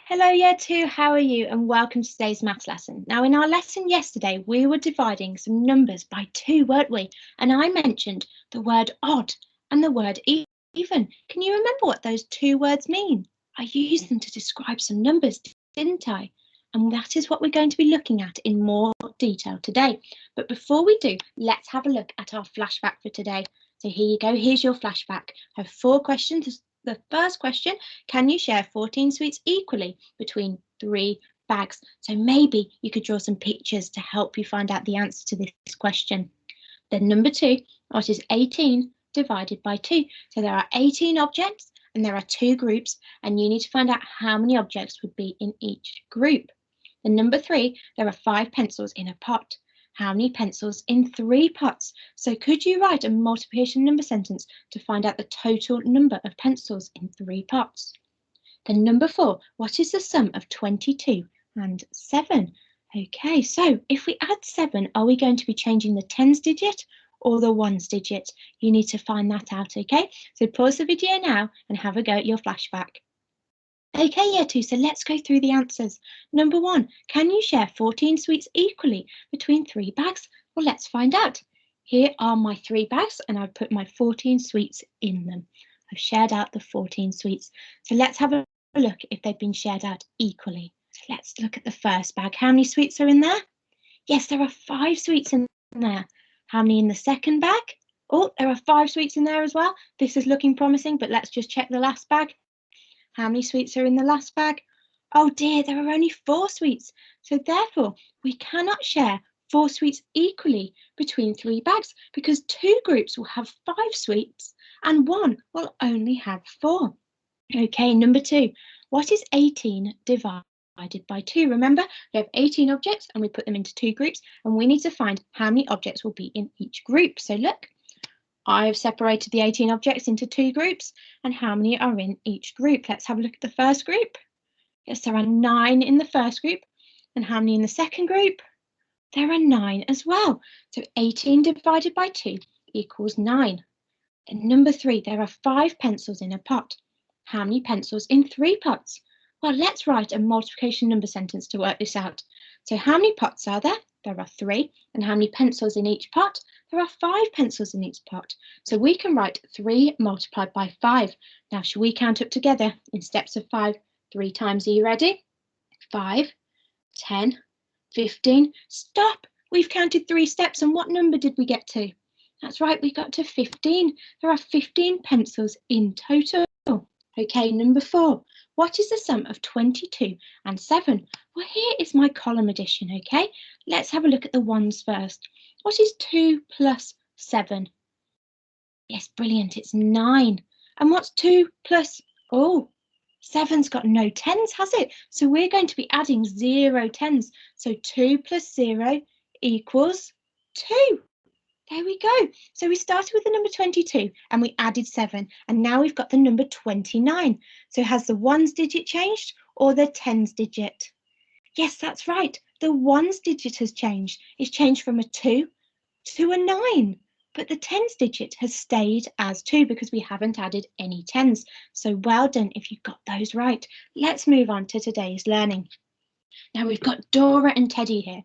Hello, Year 2, how are you? And welcome to today's maths lesson. Now, in our lesson yesterday, we were dividing some numbers by 2, weren't we? And I mentioned the word odd and the word even. Can you remember what those 2 words mean? I used them to describe some numbers, didn't I? And that is what we're going to be looking at in more detail today. But before we do, let's have a look at our flashback for today. So here you go, here's your flashback. I have 4 questions. The first question, can you share 14 sweets equally between 3 bags? So maybe you could draw some pictures to help you find out the answer to this question. Then number 2, what is 18 divided by 2? So there are 18 objects and there are 2 groups, and you need to find out how many objects would be in each group. Then number 3, there are 5 pencils in a pot. How many pencils in 3 pots? So could you write a multiplication number sentence to find out the total number of pencils in 3 pots? Then number 4, what is the sum of 22 and 7? Okay, so if we add 7, are we going to be changing the tens digit or the ones digit? You need to find that out, okay? So pause the video now and have a go at your flashback. Okay, Year 2, so let's go through the answers. Number 1, can you share 14 sweets equally between 3 bags? Well, let's find out. Here are my 3 bags and I've put my 14 sweets in them. I've shared out the 14 sweets. So let's have a look if they've been shared out equally. So let's look at the first bag. How many sweets are in there? Yes, there are 5 sweets in there. How many in the second bag? Oh, there are 5 sweets in there as well. This is looking promising, but let's just check the last bag. How many sweets are in the last bag? Oh dear, there are only 4 sweets. So therefore, we cannot share 4 sweets equally between 3 bags because 2 groups will have 5 sweets and 1 will only have 4. Okay, number 2, what is 18 divided by 2? Remember, we have 18 objects and we put them into 2 groups and we need to find how many objects will be in each group. So look, I've separated the 18 objects into 2 groups and how many are in each group. Let's have a look at the first group. Yes, there are 9 in the first group. And how many in the second group? There are 9 as well. So 18 divided by 2 equals 9. And number 3, there are 5 pencils in a pot. How many pencils in 3 pots? Well, let's write a multiplication number sentence to work this out. So how many pots are there? There are 3. And how many pencils in each pot? There are 5 pencils in each pot. So we can write 3 multiplied by 5. Now, shall we count up together in steps of 5 3 times? Are you ready? 5, 10, 15. Stop! We've counted 3 steps, and what number did we get to? That's right, we got to 15. There are 15 pencils in total. Okay, number 4. What is the sum of 22 and 7? Well, here is my column addition, okay? Let's have a look at the ones first. What is 2 plus 7? Yes, brilliant, it's 9. And what's 2 plus, 7's got no tens, has it? So we're going to be adding 0 tens. So 2 plus 0 equals 2. There we go. So we started with the number 22 and we added 7 and now we've got the number 29. So has the ones digit changed or the tens digit? Yes, that's right. The ones digit has changed. It's changed from a 2 to a 9. But the tens digit has stayed as 2 because we haven't added any tens. So well done if you've got those right. Let's move on to today's learning. Now we've got Dora and Teddy here.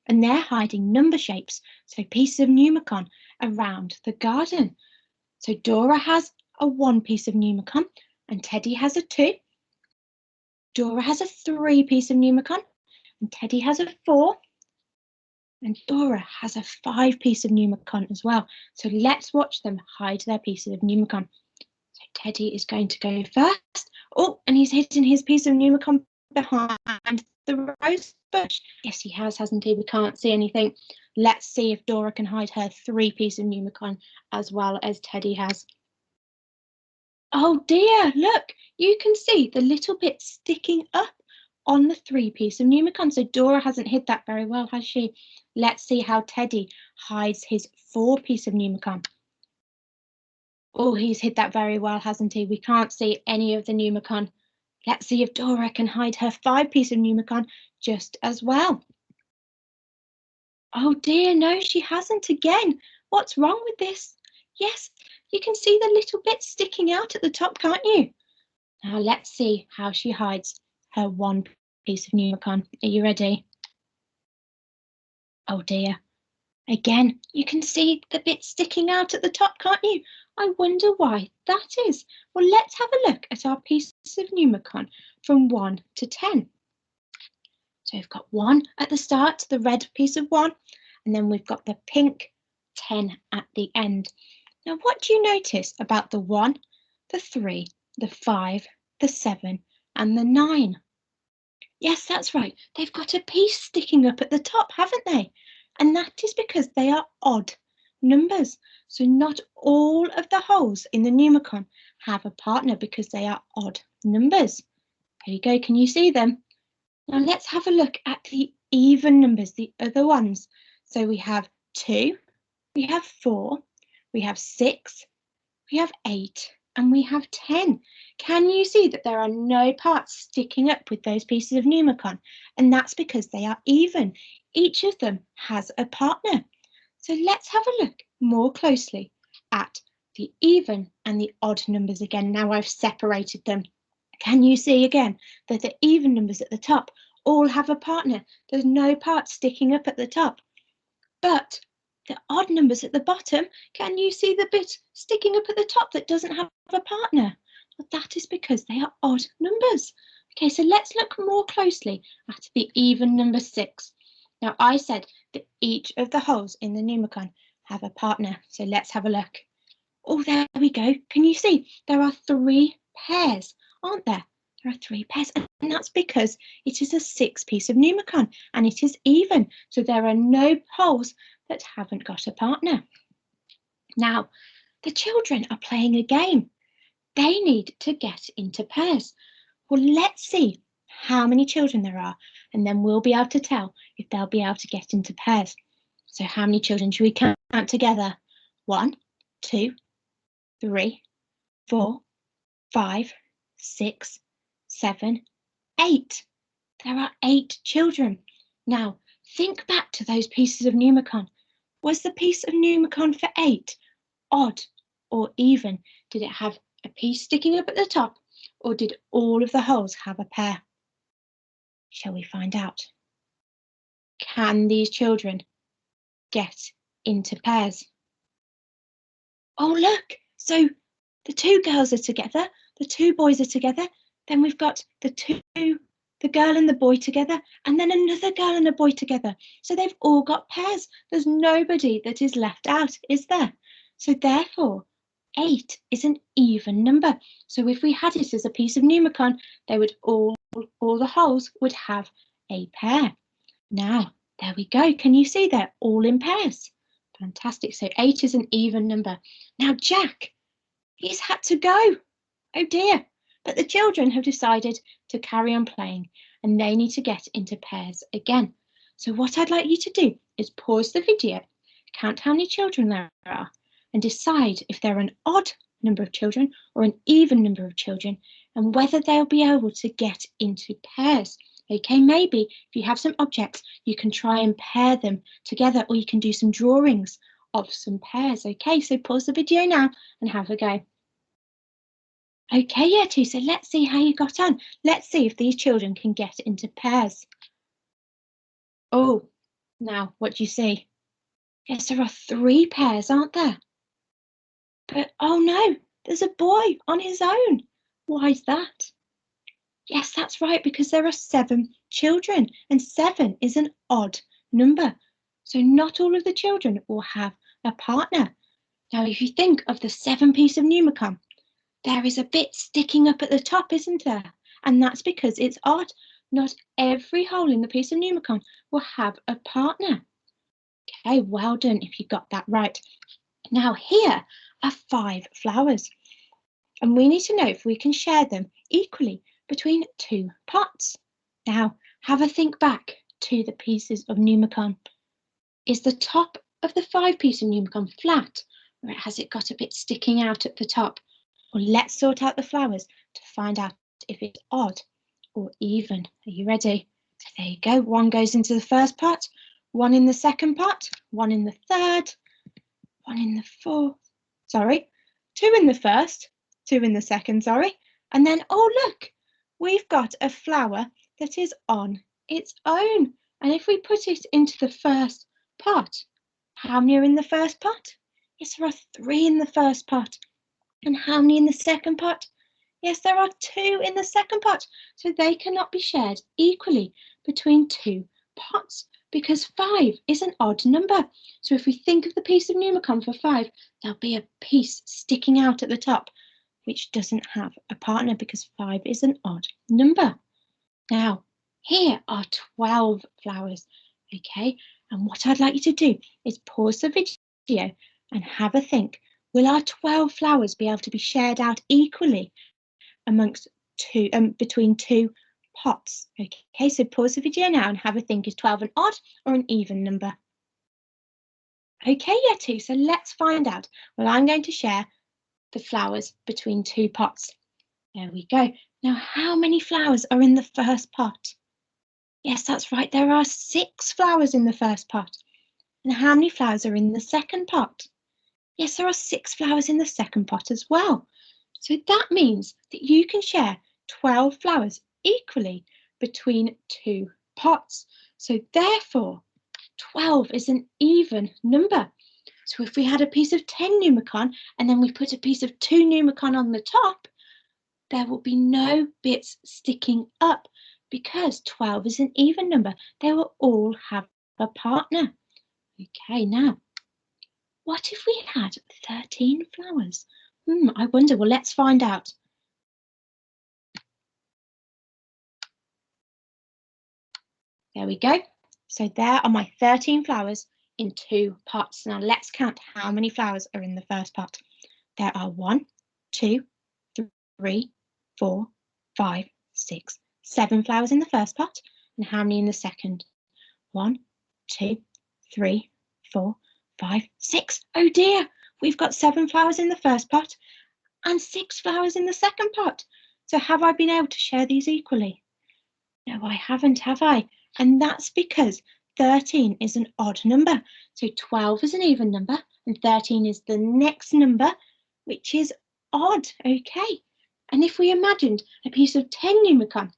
And they're hiding number shapes, so pieces of Numicon, around the garden. So Dora has a 1 piece of Numicon and Teddy has a 2. Dora has a 3 piece of Numicon and Teddy has a 4. And Dora has a 5 piece of Numicon as well. So let's watch them hide their pieces of Numicon. So Teddy is going to go first. Oh, and he's hidden his piece of Numicon behind the rose bush. Yes, he has, hasn't he? We can't see anything. Let's see if Dora can hide her 3 piece of Numicon as well as Teddy has. Oh dear, look, you can see the little bit sticking up on the 3 piece of Numicon. So Dora hasn't hid that very well, has she? Let's see how Teddy hides his 4 piece of Numicon. Oh, he's hid that very well, hasn't he? We can't see any of the Numicon. Let's see if Dora can hide her 5 piece of Numicon just as well. Oh dear, no, she hasn't again. What's wrong with this? Yes, you can see the little bit sticking out at the top, can't you? Now let's see how she hides her one piece of Numicon. Are you ready? Oh dear. Again, you can see the bit sticking out at the top, can't you? I wonder why that is. Well, let's have a look at our pieces of Numicon from 1 to 10. So we've got 1 at the start, the red piece of 1, and then we've got the pink 10 at the end. Now, what do you notice about the 1, the 3, the 5, the 7, and the 9? Yes, that's right. They've got a piece sticking up at the top, haven't they? And that is because they are odd numbers. So not all of the holes in the Numicon have a partner because they are odd numbers. There you go. Can you see them? Now let's have a look at the even numbers, the other ones. So we have 2, we have 4, we have 6, we have 8, and we have 10. Can you see that there are no parts sticking up with those pieces of Numicon? And that's because they are even. Each of them has a partner. So let's have a look more closely at the even and the odd numbers again. Now I've separated them. Can you see again that the even numbers at the top all have a partner? There's no part sticking up at the top. But the odd numbers at the bottom, can you see the bit sticking up at the top that doesn't have a partner? Well, that is because they are odd numbers. Okay, so let's look more closely at the even number 6. Now, I said that each of the holes in the Numicon have a partner. So let's have a look. Oh, there we go. Can you see? There are 3 pairs, aren't there? There are 3 pairs, and that's because it is a 6 piece of Numicon and it is even. So there are no holes that haven't got a partner. Now, the children are playing a game. They need to get into pairs. Well, let's see how many children there are, and then we'll be able to tell if they'll be able to get into pairs. So how many children should we count together? 1, 2, 3, 4, 5, 6, 7, 8. There are 8 children. Now, think back to those pieces of Numicon. Was the piece of Numicon for 8 odd or even? Did it have a piece sticking up at the top, or did all of the holes have a pair? Shall we find out? Can these children get into pairs? Oh, look, so the 2 girls are together, the 2 boys are together, then we've got the girl and the boy together, and then another girl and a boy together. So they've all got pairs. There's nobody that is left out, is there? So therefore, 8 is an even number. So if we had it as a piece of Numicon, they would all the holes would have a pair. Now, there we go. Can you see they're all in pairs? Fantastic. So 8 is an even number. Now, Jack, he's had to go. Oh dear. But the children have decided to carry on playing and they need to get into pairs again. So what I'd like you to do is pause the video, count how many children there are, and decide if they're an odd number of children or an even number of children and whether they'll be able to get into pairs. Okay, maybe if you have some objects, you can try and pair them together, or you can do some drawings of some pairs. Okay, so pause the video now and have a go. Okay, Yetu, so let's see how you got on. Let's see if these children can get into pairs. Oh, now what do you see? Yes, there are 3 pairs, aren't there? But oh no, there's a boy on his own. Why is that? Yes, that's right, because there are 7 children, and 7 is an odd number. So not all of the children will have a partner. Now, if you think of the 7 piece of Numicon, there is a bit sticking up at the top, isn't there? And that's because it's odd. Not every hole in the piece of Numicon will have a partner. Okay, well done if you got that right. Now here are 5 flowers. And we need to know if we can share them equally between 2 pots. Now, have a think back to the pieces of Numicon. Is the top of the 5 piece of Numicon flat, or has it got a bit sticking out at the top? Well, let's sort out the flowers to find out if it's odd or even. Are you ready? So there you go. 1 goes into the first pot, 1 in the second pot, 1 in the third, 1 in the fourth. Sorry, 2 in the first, 2 in the second, sorry. And then, oh, look, we've got a flower that is on its own. And if we put it into the first pot, how many are in the first pot? Yes, there are 3 in the first pot. And how many in the second pot? Yes, there are 2 in the second pot. So they cannot be shared equally between 2 pots because 5 is an odd number. So if we think of the piece of Numicon for 5, there'll be a piece sticking out at the top, which doesn't have a partner because 5 is an odd number. Now, here are 12 flowers, okay? And what I'd like you to do is pause the video and have a think. Will our 12 flowers be able to be shared out equally amongst between 2 pots? Okay, so pause the video now and have a think. Is 12 an odd or an even number? Okay, Yetu, so let's find out. Well, I'm going to share the flowers between 2 pots. There we go. Now, how many flowers are in the first pot? Yes, that's right. There are 6 flowers in the first pot. And how many flowers are in the second pot? Yes, there are 6 flowers in the second pot as well. So that means that you can share 12 flowers equally between 2 pots. So therefore, 12 is an even number. So if we had a piece of 10 Numicon and then we put a piece of 2 Numicon on the top, there will be no bits sticking up because 12 is an even number. They will all have a partner. Okay, now, what if we had 13 flowers? I wonder. Well, let's find out. There we go. So there are my 13 flowers in 2 pots. Now let's count how many flowers are in the first pot. There are 1, 2, 3, 4, 5, 6, 7 flowers in the first pot. And how many in the second? 1, 2, 3, 4, 5, 6. Oh dear, we've got 7 flowers in the first pot and 6 flowers in the second pot. So have I been able to share these equally? No, I haven't, have I? And that's because 13 is an odd number. So 12 is an even number and 13 is the next number, which is odd, okay? And if we imagined a piece of 10 Numicon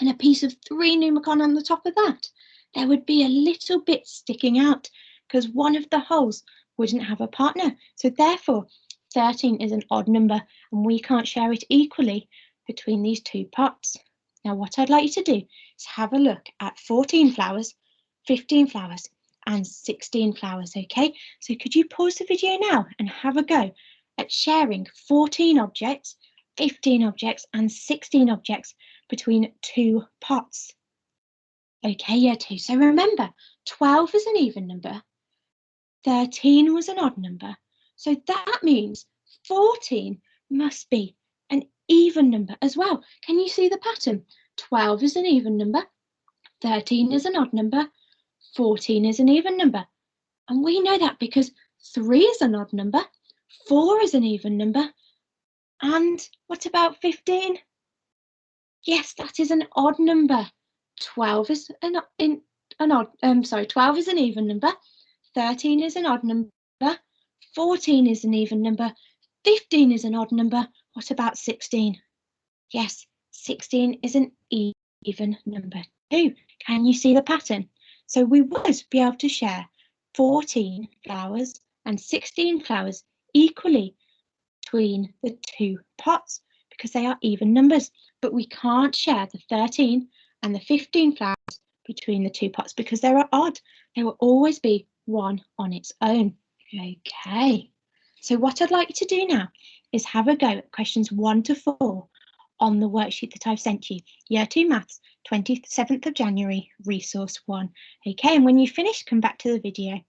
and a piece of 3 Numicon on the top of that, there would be a little bit sticking out because one of the holes wouldn't have a partner. So therefore, 13 is an odd number and we can't share it equally between these 2 pots. Now, what I'd like you to do is have a look at 14 flowers, 15 flowers, and 16 flowers, okay? So could you pause the video now and have a go at sharing 14 objects, 15 objects, and 16 objects between 2 pots? Okay, yeah, 2. So remember, 12 is an even number, 13 was an odd number. So that means 14 must be an even number as well. Can you see the pattern? 12 is an even number, 13 is an odd number, 14 is an even number. And we know that because 3 is an odd number, 4 is an even number, and what about 15? Yes, that is an odd number. 12 is 12 is an even number, 13 is an odd number, 14 is an even number, 15 is an odd number. What about 16? Yes, 16 is an even number too. Can you see the pattern? So we would be able to share 14 flowers and 16 flowers equally between the 2 pots because they are even numbers, but we can't share the 13 and the 15 flowers between the 2 pots because they are odd. There will always be one on its own. Okay, so what I'd like you to do now is have a go at questions 1 to 4 on the worksheet that I've sent you. Year 2 Maths, 27th of January, resource 1. Okay, and when you finish, come back to the video.